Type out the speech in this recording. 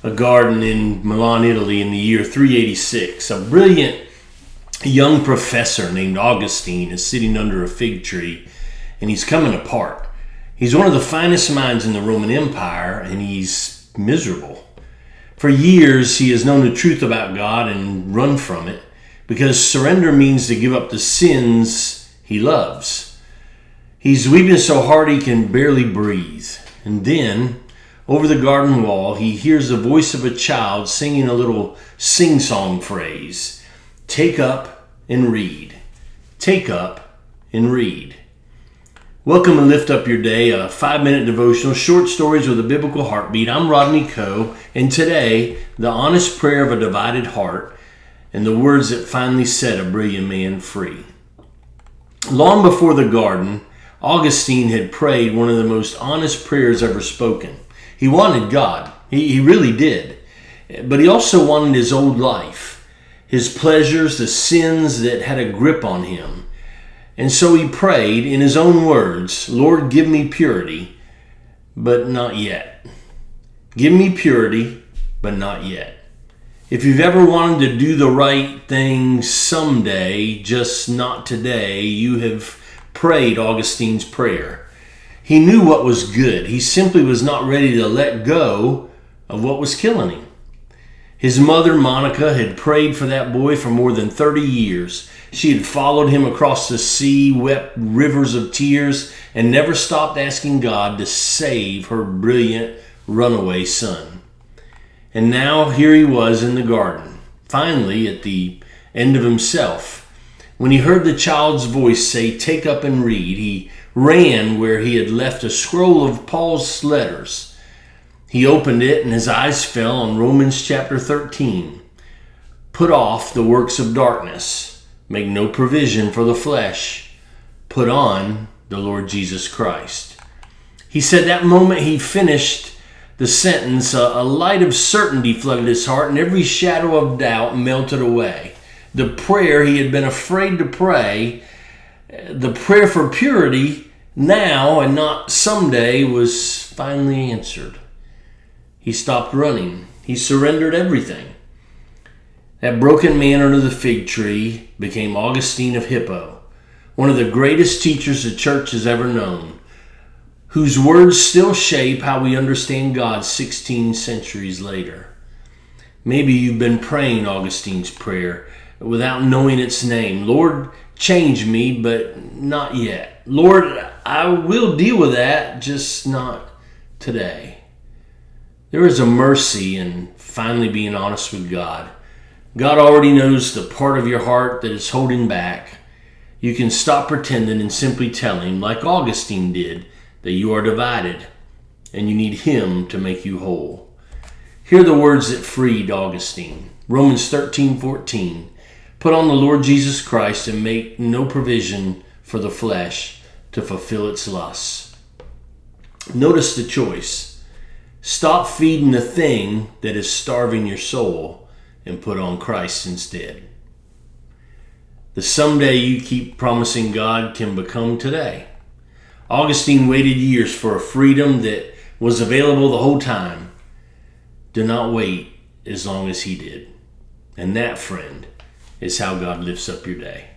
a garden in Milan, Italy in the year 386. A brilliant young professor named Augustine is sitting under a fig tree, and he's coming apart. He's one of the finest minds in the Roman Empire, and he's miserable. For years, he has known the truth about God and run from it, because surrender means to give up the sins he loves. He's weeping so hard he can barely breathe. And then, over the garden wall, he hears the voice of a child singing a little sing-song phrase. Take up and read. Take up and read. Welcome and lift up your day, a 5-minute devotional, short stories with a biblical heartbeat. I'm Rodney Coe, and today, the honest prayer of a divided heart and the words that finally set a brilliant man free. Long before the garden, Augustine had prayed one of the most honest prayers ever spoken. He wanted God. He really did. But he also wanted his old life, his pleasures, the sins that had a grip on him. And so he prayed in his own words, Lord, give me purity, but not yet. Give me purity, but not yet. If you've ever wanted to do the right thing someday, just not today, you have prayed Augustine's prayer. He knew what was good. He simply was not ready to let go of what was killing him. His mother, Monica, had prayed for that boy for more than 30 years. She had followed him across the sea, wept rivers of tears, and never stopped asking God to save her brilliant runaway son. And now here he was in the garden, finally at the end of himself. When he heard the child's voice say, take up and read, he ran where he had left a scroll of Paul's letters. He opened it and his eyes fell on Romans chapter 13. Put off the works of darkness. Make no provision for the flesh. Put on the Lord Jesus Christ. He said that moment he finished the sentence, a light of certainty flooded his heart and every shadow of doubt melted away. The prayer he had been afraid to pray, the prayer for purity now and not someday, was finally answered. He stopped running. He surrendered everything. That broken man under the fig tree became Augustine of Hippo, one of the greatest teachers the church has ever known, whose words still shape how we understand God 16 centuries later. Maybe you've been praying Augustine's prayer without knowing its name. Lord, change me, but not yet. Lord, I will deal with that, just not today. There is a mercy in finally being honest with God. God already knows the part of your heart that is holding back. You can stop pretending and simply tell him, like Augustine did, that you are divided and you need him to make you whole. Hear the words that freed Augustine. Romans 13:14. Put on the Lord Jesus Christ and make no provision for the flesh to fulfill its lusts. Notice the choice. Stop feeding the thing that is starving your soul and put on Christ instead. The someday you keep promising God can become today. Augustine waited years for a freedom that was available the whole time. Do not wait as long as he did. And that, friend, is how God lifts up your day.